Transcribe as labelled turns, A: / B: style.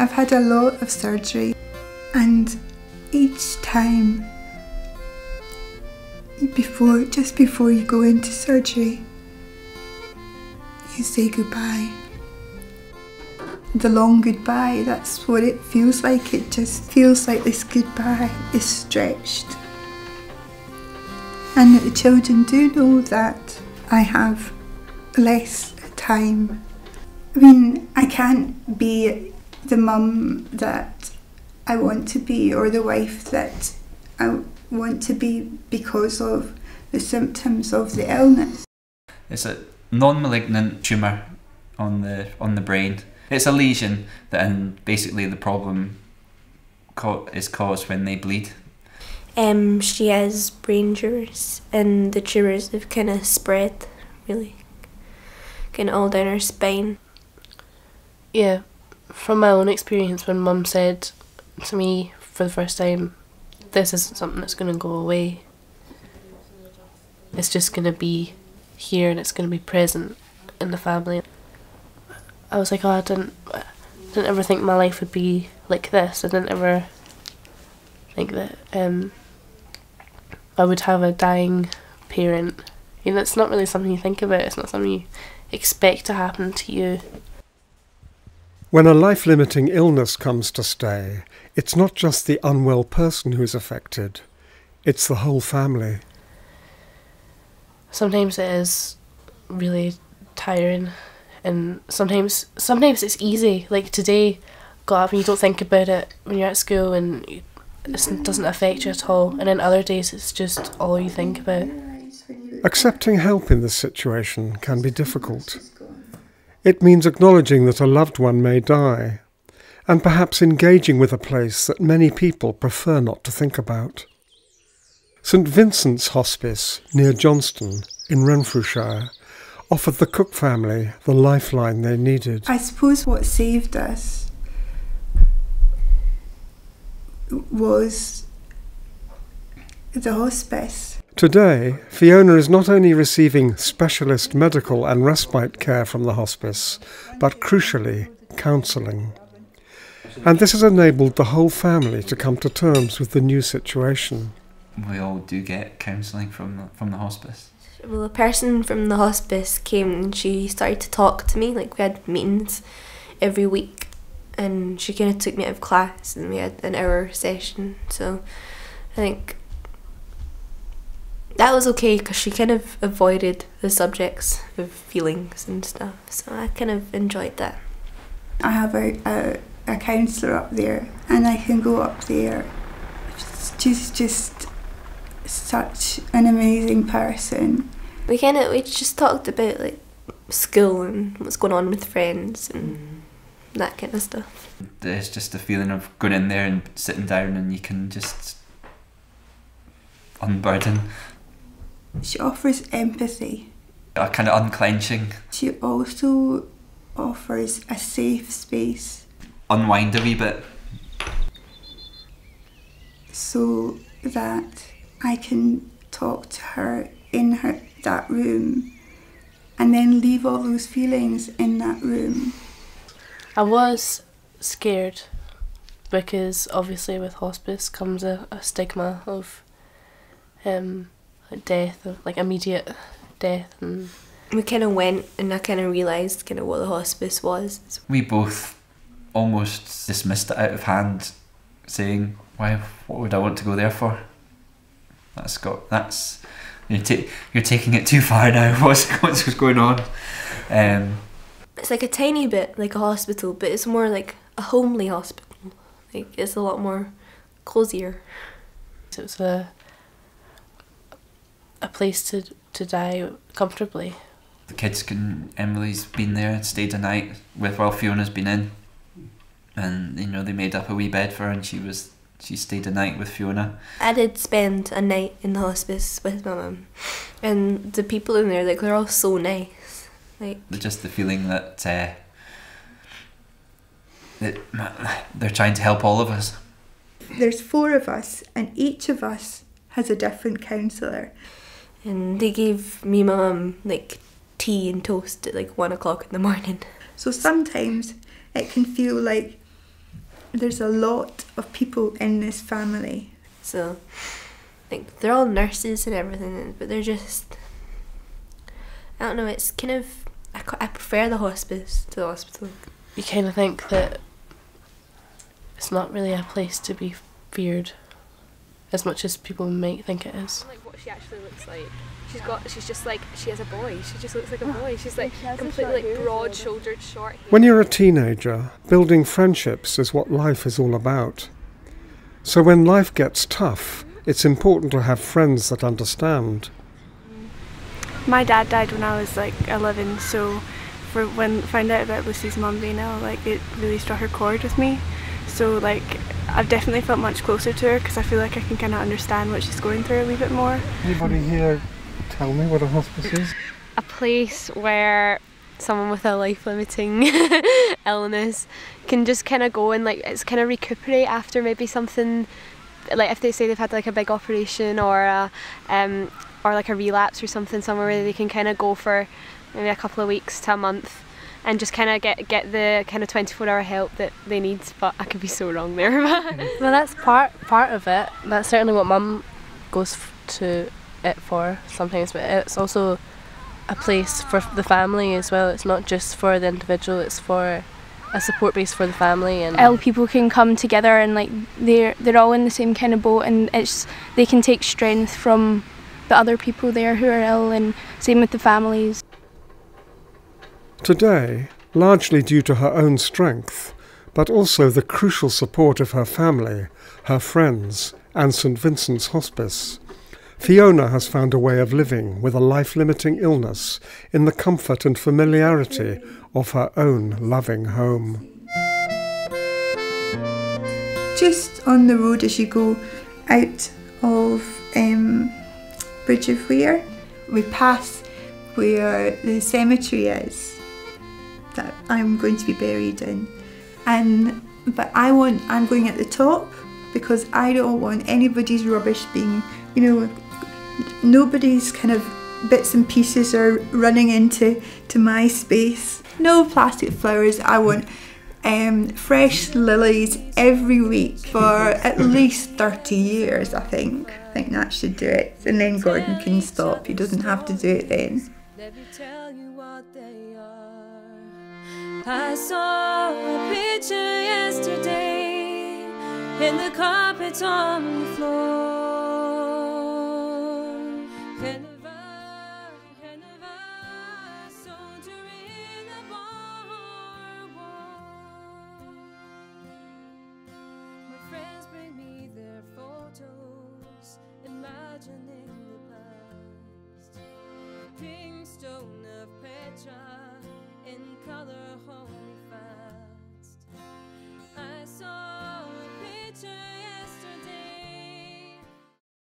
A: I've had a lot of surgery, and each time, just before you go into surgery, you say goodbye. The long goodbye, that's what it feels like. It just feels like this goodbye is stretched. And the children do know that I have less time. I mean, I can't be the mum that I want to be or the wife that I want to be because of the symptoms of the illness.
B: It's a non-malignant tumour on the brain. It's a lesion, and basically the problem is caused when they bleed.
C: She has brain tumours, and the tumours have kind of spread, really, kind of all down her spine.
D: Yeah, from my own experience, when Mum said to me for the first time, this isn't something that's going to go away. It's just going to be here and it's going to be present in the family. I was like, oh, I didn't ever think my life would be like this. I didn't ever think that I would have a dying parent. You know, it's not really something you think about. It's not something you expect to happen to you.
E: When a life-limiting illness comes to stay, it's not just the unwell person who's affected, it's the whole family.
D: Sometimes it is really tiring, and sometimes it's easy. Like today, got up and you don't think about it when you're at school and it doesn't affect you at all, and then other days it's just all you think about.
E: Accepting help in this situation can be difficult. It means acknowledging that a loved one may die, and perhaps engaging with a place that many people prefer not to think about. St Vincent's Hospice, near Johnston, in Renfrewshire, offered the Cook family the lifeline they needed.
A: I suppose what saved us was the hospice.
E: Today, Fiona is not only receiving specialist medical and respite care from the hospice, but crucially, counselling. And this has enabled the whole family to come to terms with the new situation.
B: We all do get counselling from the hospice.
C: Well, a person from the hospice came and she started to talk to me. Like, we had meetings every week, and she kind of took me out of class and we had an hour session. So I think that was okay because she kind of avoided the subjects of feelings and stuff. So I kind of enjoyed that.
A: I have a counsellor up there, and I can go up there. She's just such an amazing person. We
C: just talked about like school and what's going on with friends and that kind of stuff.
B: There's just a feeling of going in there and sitting down and you can just unburden.
A: She offers empathy.
B: A kind of unclenching.
A: She also offers a safe space.
B: Unwind a wee bit.
A: So that I can talk to her in that room and then leave all those feelings in that room.
D: I was scared because obviously with hospice comes a stigma of death, of like immediate death. And
C: we kind of went and I kind of realised kind of what the hospice was.
B: We both almost dismissed it out of hand, saying, "Why? What would I want to go there for?" You're taking it too far now. What's going on?
C: It's like a tiny bit like a hospital, but it's more like a homely hospital. Like, it's a lot more cosier.
D: So it's a place to die comfortably.
B: The kids Emily's been there and stayed a night while Fiona's been in, and they made up a wee bed for her, and she stayed a night with Fiona.
C: I did spend a night in the hospice with my mum, and the people in there, like, they're all so nice. Like,
B: just the feeling that they're trying to help all of us.
A: There's 4 of us, and each of us has a different counsellor.
C: And they gave me my mum like tea and toast at like 1 o'clock in the morning.
A: So sometimes it can feel like there's a lot of people in this family.
C: So, like, they're all nurses and everything, but they're just, I don't know, it's kind of, I prefer the hospice to the hospital.
D: You kind of think that it's not really a place to be feared as much as people might think it is.
F: Like what she actually looks like. She's just like, she has a boy. She just looks like a boy. She's like completely like broad-shouldered, short hair.
E: When you're a teenager, building friendships is what life is all about. So when life gets tough, it's important to have friends that understand.
G: My dad died when I was like 11, so when I found out about Lucy's mum being ill, like it really struck a chord with me. So like I've definitely felt much closer to her because I feel like I can kind of understand what she's going through a wee bit more.
E: Anybody here tell me what a hospice is?
F: A place where someone with a life-limiting illness can just kind of go and like it's kind of recuperate after maybe something, like if they say they've had like a big operation or like a relapse or something, somewhere where they can kind of go for maybe a couple of weeks to a month and just kind of get the kind of 24-hour help that they need. But I could be so wrong there.
D: Well, that's part of it. That's certainly what Mum goes to it for sometimes, but it's also a place for the family as well. It's not just for the individual, it's for a support base for the family. And
G: ill people can come together and like they're all in the same kind of boat, and they can take strength from the other people there who are ill, and same with the families.
E: Today, largely due to her own strength, but also the crucial support of her family, her friends, and St Vincent's Hospice, Fiona has found a way of living with a life-limiting illness in the comfort and familiarity of her own loving home.
A: Just on the road as you go out of Bridge of Weir, we pass where the cemetery is that I'm going to be buried in, but I'm going at the top because I don't want anybody's rubbish being, nobody's kind of bits and pieces are running into my space. No plastic flowers. I want fresh lilies every week for at least 30 years, I think. I think that should do it. And then Gordon can stop. He doesn't have to do it then.
H: Let me tell you what they are. I saw a picture yesterday in the carpet on the floor. Kind of a soldier in a barbed wall. My friends bring me their photos, imagining the past. Pink stone of Petra.